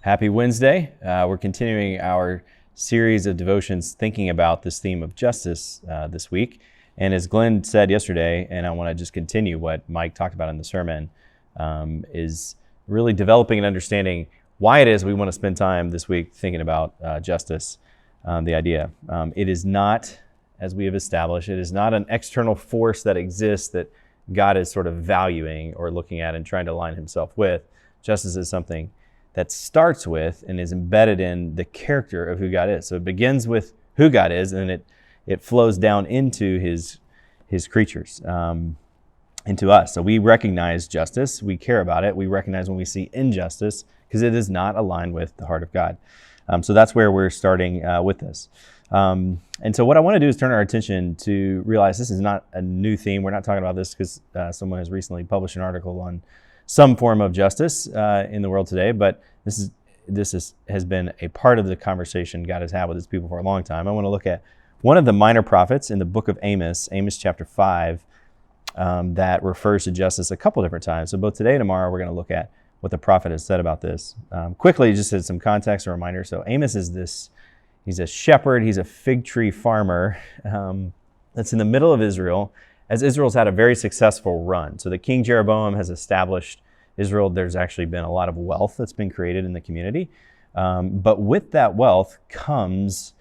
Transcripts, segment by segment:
Happy Wednesday. We're continuing our series of devotions thinking about this theme of justice this week. And as Glenn said yesterday, and I want to just continue what Mike talked about in the sermon, is really developing and understanding why it is we want to spend time this week thinking about justice, the idea. It is not, as we have established, it is not an external force that exists that God is sort of valuing or looking at and trying to align himself with. Justice is something that starts with and is embedded in the character of who God is. So it begins with who God is, and it flows down into his creatures, into us. So we recognize justice, we care about it, we recognize when we see injustice because it is not aligned with the heart of God. So that's where we're starting with this. And so what I want to do is turn our attention to realize this is not a new theme. We're not talking about this because someone has recently published an article on some form of justice in the world today, but this has been a part of the conversation God has had with his people for a long time. I want to look at one of the minor prophets in the book of Amos chapter 5, that refers to justice a couple different times. So both today and tomorrow, we're going to look at what the prophet has said about this. Quickly, just as some context or reminder. So Amos is he's a shepherd, he's a fig tree farmer that's in the middle of Israel, as Israel's had a very successful run. So the King Jeroboam has established Israel. There's actually been a lot of wealth that's been created in the community. But with that wealth comes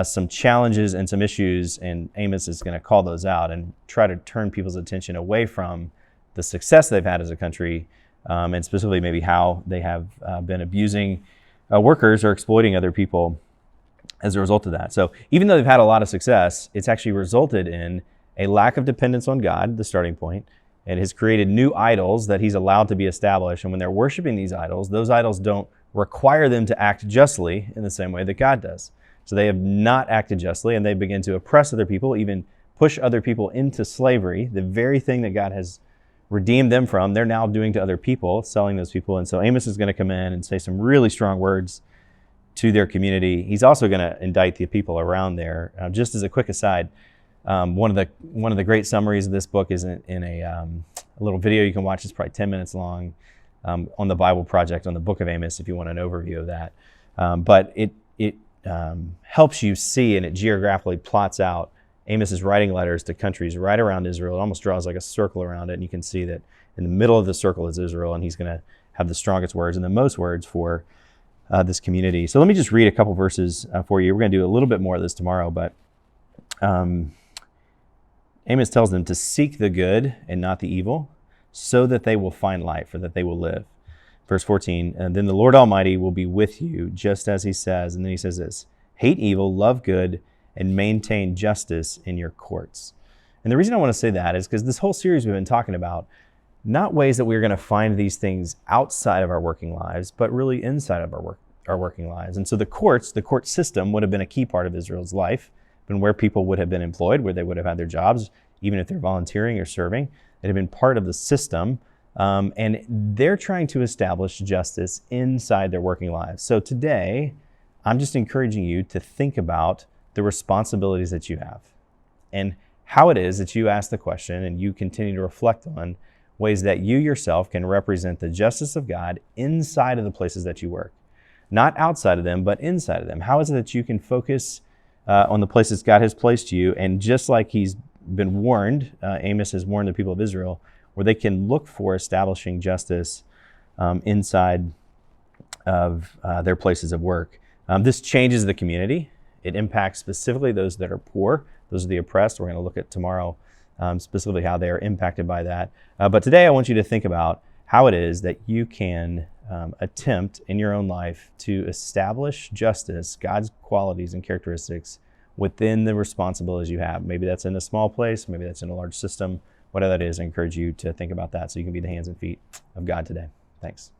some challenges and some issues, and Amos is going to call those out and try to turn people's attention away from the success they've had as a country, and specifically maybe how they have been abusing workers or exploiting other people as a result of that. So even though they've had a lot of success, it's actually resulted in a lack of dependence on God, the starting point, and has created new idols that he's allowed to be established. And when they're worshiping these idols, those idols don't require them to act justly in the same way that God does. So they have not acted justly, and they begin to oppress other people, even push other people into slavery. The very thing that God has redeemed them from, they're now doing to other people, selling those people. And so Amos is going to come in and say some really strong words to their community. He's also going to indict the people around there. Just as a quick aside, one of the great summaries of this book is in a little video you can watch. It's probably 10 minutes long, on the Bible Project on the book of Amos if you want an overview of that. But it helps you see, and it geographically plots out Amos is writing letters to countries right around Israel. It almost draws like a circle around it, and you can see that in the middle of the circle is Israel, and he's going to have the strongest words and the most words for this community. So let me just read a couple verses for you. We're going to do a little bit more of this tomorrow, but Amos tells them to seek the good and not the evil, so that they will find life, or that they will live. Verse 14, and then the Lord Almighty will be with you, just as he says. And then he says this, hate evil, love good, and maintain justice in your courts. And the reason I want to say that is because this whole series we've been talking about, not ways that we're going to find these things outside of our working lives, but really inside of our working lives. And so the court system would have been a key part of Israel's life, been where people would have been employed, where they would have had their jobs, even if they're volunteering or serving. It had been part of the system, and they're trying to establish justice inside their working lives. So today, I'm just encouraging you to think about the responsibilities that you have and how it is that you ask the question and you continue to reflect on ways that you yourself can represent the justice of God inside of the places that you work. Not outside of them, but inside of them. How is it that you can focus on the places God has placed you, and just like he's been warned, Amos has warned the people of Israel, where they can look for establishing justice inside of their places of work. This changes the community. It impacts specifically those that are poor, those are the oppressed. We're going to look at tomorrow specifically how they are impacted by that. But today I want you to think about how it is that you can attempt in your own life to establish justice, God's qualities and characteristics within the responsibilities you have. Maybe that's in a small place, maybe that's in a large system, whatever that is. I encourage you to think about that so you can be the hands and feet of God today. Thanks.